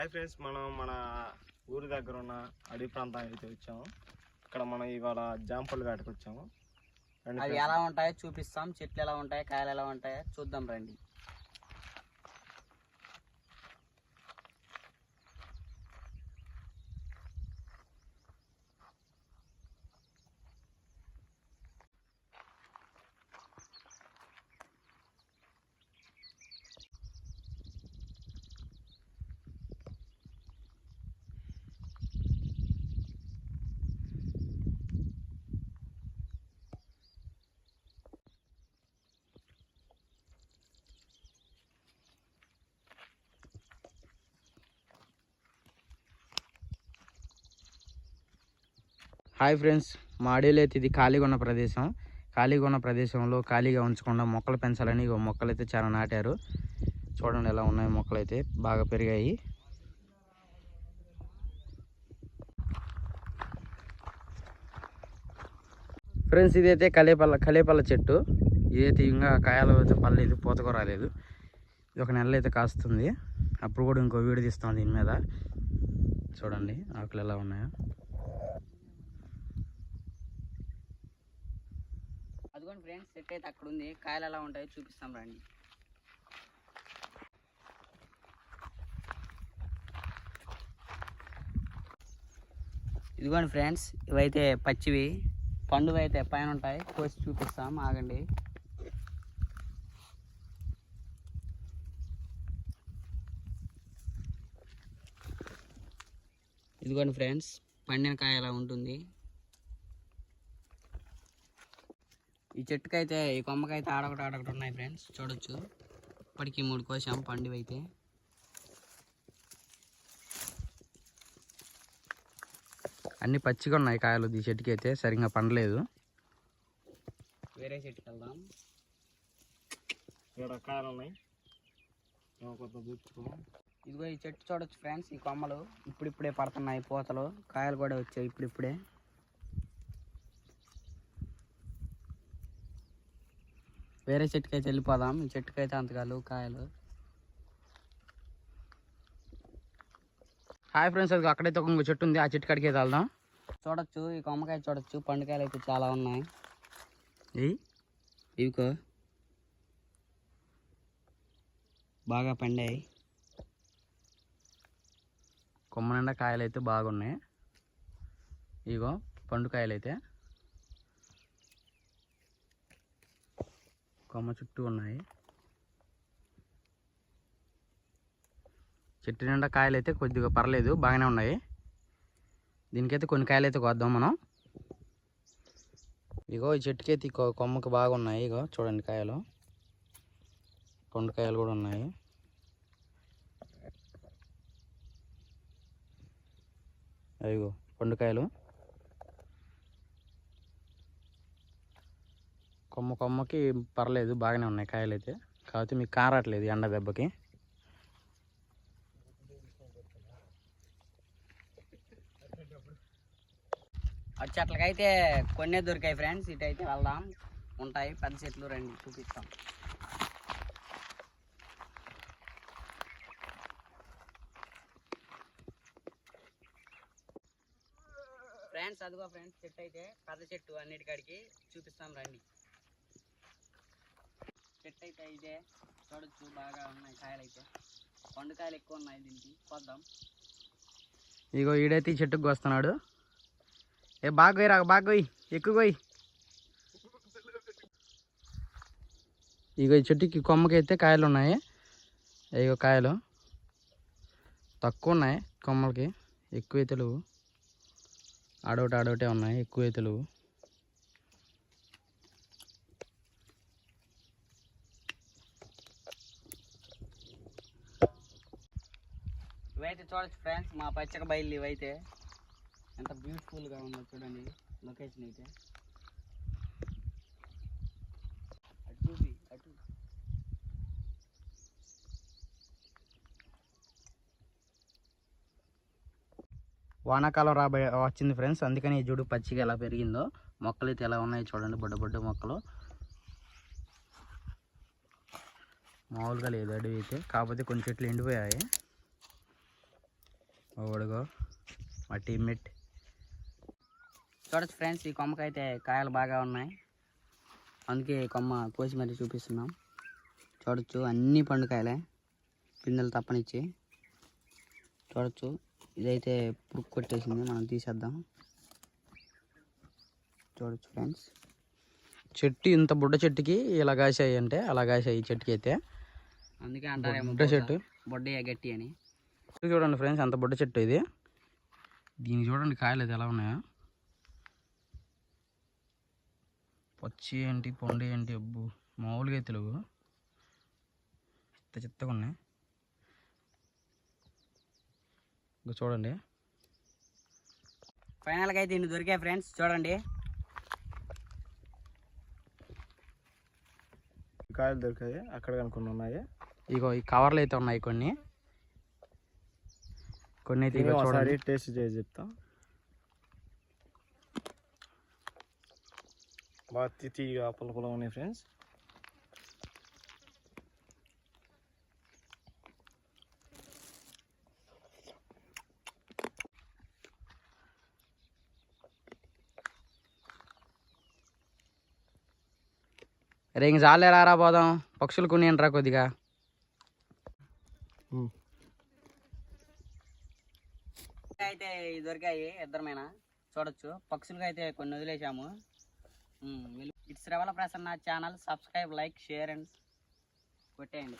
Hi friends, మనం మన ఊరి దగ్గర ఉన్న అడవి ప్రాంతానికి అయితే వచ్చాము. ఇక్కడ మనం ఇవాళ జాంపళ్ళు వేటకు వచ్చాము. అవి ఎలా ఉంటాయో చూపిస్తాం. చెట్లు ఎలా ఉంటాయో, కాయలు ఎలా ఉంటాయో చూద్దాం రండి. హాయ్ ఫ్రెండ్స్, మా అడవిలో అయితే ఇది ఖాళీగా ఉన్న ప్రదేశం. ఖాళీగా ఉన్న ప్రదేశంలో ఖాళీగా ఉంచకుండా మొక్కలు పెంచాలని మొక్కలు అయితే చాలా నాటారు. చూడండి ఎలా ఉన్నాయి, మొక్కలు అయితే బాగా పెరిగాయి. ఫ్రెండ్స్, ఇదైతే కలేపల్ల చెట్టు. ఇదైతే ఇంకా కాయలు అయితే పర్లేదు, పూతకు రాలేదు. ఇది ఒక నెల అయితే కాస్తుంది. అప్పుడు కూడా ఇంకో వీడియో తీస్తాం దీని మీద. చూడండి ఆకులు ఎలా ఉన్నాయో. అదిగోండి ఫ్రెండ్స్, చెట్టు అయితే అక్కడ ఉంది. కాయలు ఎలా ఉంటాయో చూపిస్తాం రండి. ఇదిగోండి ఫ్రెండ్స్, ఇవైతే పచ్చివి. పండుగ అయితే పైన ఉంటాయి, కోసి చూపిస్తాం, ఆగండి. ఇదిగోండి ఫ్రెండ్స్, పండిన కాయ ఎలా ఉంటుంది. ఈ చెట్టుకైతే, ఈ కొమ్మకైతే ఆడొకటి ఉన్నాయి ఫ్రెండ్స్, చూడొచ్చు. ఇప్పటికీ 3 కోసాం పండుగ అయితే. అన్ని పచ్చిగా ఉన్నాయి కాయలు. ఈ చెట్టుకి అయితే సరిగ్గా పండలేదు. వేరే చెట్టుకి వెళ్దాం. ఇక్కడ కాయలు ఉన్నాయి. ఇదిగో ఈ చెట్టు చూడొచ్చు ఫ్రెండ్స్. ఈ కొమ్మలు ఇప్పుడిప్పుడే పడుతున్నాయి పూతలు. కాయలు కూడా వచ్చాయి ఇప్పుడిప్పుడే. వేరే చెట్టుకి అయితే వెళ్ళిపోదాం. ఈ చెట్టుకి అయితే అంతగా కాయలు. హాయ్ ఫ్రెండ్స్, అది అక్కడైతే ఒక చెట్టు ఉంది. ఆ చెట్టు కాడికి అయితే వెళ్దాం. చూడొచ్చు, ఈ కొమ్మకాయ చూడొచ్చు. పండుకాయలు అయితే చాలా ఉన్నాయి. ఇవికో బాగా పండాయి. కొమ్మ నిండా కాయలు అయితే బాగున్నాయి. ఇగో పండుకాయలు అయితే కొమ్మ చుట్టూ ఉన్నాయి. చెట్టు నిండా కాయలు అయితే కొద్దిగా పర్లేదు, బాగానే ఉన్నాయి. దీనికైతే కొన్ని కాయలు అయితే కొద్దాం మనం. ఇగో ఈ చెట్టుకి అయితే కొమ్మకి బాగున్నాయి. ఇగో చూడండి కాయలు, పండుకాయలు కూడా ఉన్నాయి. అయ్యో పండుకాయలు. కొమ్మకి పర్లేదు, బాగానే ఉన్నాయి కాయలు అయితే. కాకపోతే మీకు కారట్లేదు ఎండ దెబ్బకి. అటు చెట్లకైతే కొన్నే దొరికాయి ఫ్రెండ్స్. ఇటు అయితే వెళ్దాం, ఉంటాయి పెద్ద చెట్లు, రండి చూపిస్తాం. ఫ్రెండ్స్ అదిగో ఫ్రెండ్స్, చెట్టు అయితే పెద్ద చెట్టు, అన్నిటికాడికి చూపిస్తాం రండి. చెట్టు అయితే ఇదే చూడొచ్చు, బాగా ఉన్నాయి కాయలు అయితే. పండుకాయలు ఎక్కువ ఉన్నాయి, దీనికి పోద్దాం. ఇగో ఈడైతే ఈ చెట్టుకు వస్తున్నాడు. బాగా బాగోయ్, ఎక్కువ పోయి. ఇగో ఈ చెట్టుకి కొమ్మకి అయితే కాయలు ఉన్నాయి. ఇగో కాయలు తక్కువ ఉన్నాయి కొమ్మలకి, ఎక్కువ అయితే లేవు. ఆడోటే ఉన్నాయి, ఎక్కువ అయితే లేవు. ఇవైతే చూడొచ్చు ఫ్రెండ్స్, మా పచ్చక బయలు. ఇవైతే ఎంత బ్యూటిఫుల్గా ఉందో చూడండి లొకేషన్ అయితే. అటు వానాకాలం వచ్చింది ఫ్రెండ్స్, అందుకని ఈ జుడు పచ్చిగా ఎలా పెరిగిందో. మొక్కలు అయితే ఎలా ఉన్నాయి చూడండి, బొడ్డ మొక్కలు. మామూలుగా లేదు అడవి అయితే, కాకపోతే కొన్ని చెట్లు ఎండిపోయాయి. ఓడుగో మా టీమ్మేట్. చూడొచ్చు ఫ్రెండ్స్, ఈ కొమ్మకైతే కాయలు బాగా ఉన్నాయి, అందుకే ఈ కొమ్మ కోసి మరీ చూపిస్తున్నాం. చూడొచ్చు అన్ని పండుకాయలే, పిందెలు తప్పనిచ్చి. చూడొచ్చు ఇదైతే పురుగు కొట్టేసింది, మనం తీసేద్దాం. చూడొచ్చు ఫ్రెండ్స్, చెట్టు ఇంత బుడ్డ చెట్టుకి ఇలా కాసాయి అంటే అలా కాసాయి ఈ చెట్టుకి అయితే. అందుకే అంటారేమో బుడ్డ చెట్టు, బొడ్డయ్య గట్టి అని. చూడండి ఫ్రెండ్స్ అంత బుడ్డ చెట్టు ఇది. దీనికి చూడండి కాయలు అయితే ఎలా ఉన్నాయో, పచ్చి ఏంటి పండు ఏంటి అబ్బు మామూలుగా అయితే లేవు, చిత్తగా ఉన్నాయి. ఇంకా చూడండి ఫైనల్గా అయితే ఇన్ని దొరికాయి ఫ్రెండ్స్. చూడండి కాయలు దొరికాయి అక్కడ కనుకొని ఉన్నాయి. ఇగో ఈ కవర్లు అయితే ఉన్నాయి కొన్ని అయితే ఇగో ఒకసారి చూడండి. టేస్ట్ చేసి చెప్తా. బాగా తీగా పుల్ల ఉన్నాయి ఫ్రెండ్స్. రే ఇంక చాలే రారా పోదాం, పక్షులు కొనియండి రా కొద్దిగా. అయితే ఇవి దొరికాయి ఇద్దరమైనా. చూడొచ్చు పక్షులుగా అయితే కొన్ని వదిలేసాము. It's Revala Prasanna channel, subscribe, like, share and కొట్టేయండి.